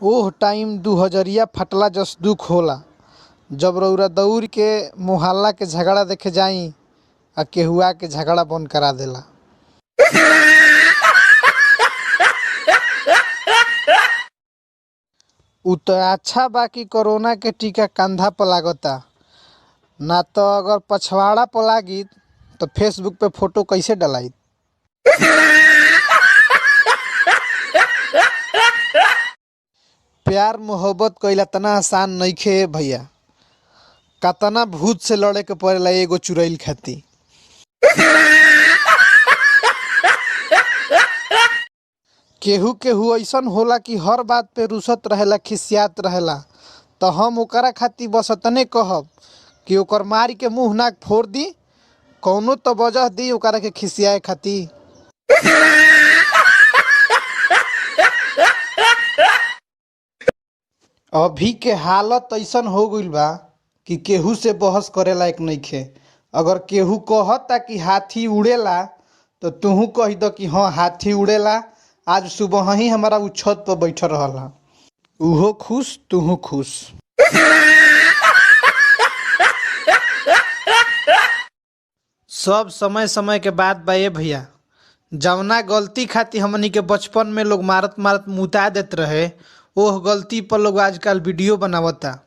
ओह टाइम 2000 फटला जस दुख होला जब रउरा दौड़ के मोहल्ला के झगड़ा देखे जाई आ केहुआ के झगड़ा बंद करा देला। उ तो अच्छा बा कि कोरोना के टीका कंधा पर लागता, ना तो अगर पछवाड़ा पर लागी तो फेसबुक पे फोटो कैसे डलाई। प्यार मोहब्बत कइला तना आसान नइखे भैया, कतना भूत से लड़े के पड़ेला एगो चुड़ैल खातिर। केहू केहू ऐसन होला कि हर बात पे रुसत रहेला, खिसियात रहेला, तो हम ओकरा खातिर बस अतने कहब कि ओकर मार के मुंह नाक फोड़ दी, कौनो तो वजह दी ओकरा के खिसियाए खातिर। अभी के हालत ऐसन हो गइल बा कि केहू से बहस करे लायक नइखे। अगर केहू कहता कि हाथी उड़ेला तो तुहू कह दो कि हाँ हाथी उड़ेला, आज सुबह ही हमारा उ छत पर बैठल रहला। उहो खुश तुहू खुश। सब समय समय के बात बा ये भैया। जवना गलती खातिर हमनी के बचपन में लोग मारत मारत मुता देत रहे, ओह गलती पर लोग आजकल वीडियो बनावता।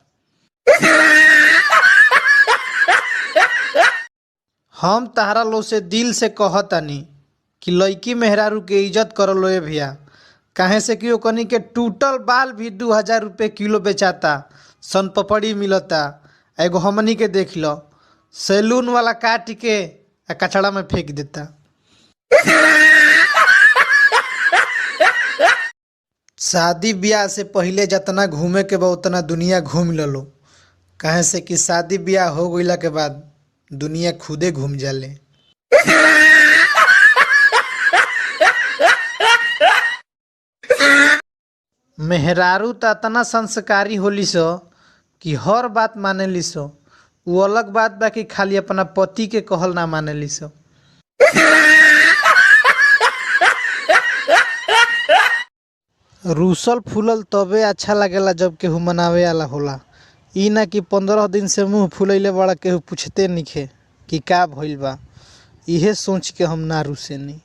हम तहरा लो से दिल से कहतानी कि लड़की मेहरारू के इज्जत कर लो ये भैया, काहे से कि ओकनी के टूटल बाल भी 2000 रुपये किलो बेचाता, सन पपड़ी मिलता। एगो हमनी के देख लो, सैलून वाला काट के कचड़ा में फेंक देता। शादी ब्याह से पहले जितना घूमे के बा उतना दुनिया घूम लो, काहे से कि शादी ब्याह हो गइला के बाद दुनिया खुदे घूम जाले। मेहरारू त इतना संस्कारी होली सो कि हर बात माने ली सो। वो अलग बात बा कि खाली अपना पति के कहल ना माने ली सो। रूसल फूलल तबे अच्छा लागेला जब केहू मनावे वाला होला, ई ना कि 15 दिन से मुंह फुलैले बड़ा केहू पूछते नइखे कि का भइल बा। इहे सोच के हम ना रूसेनी।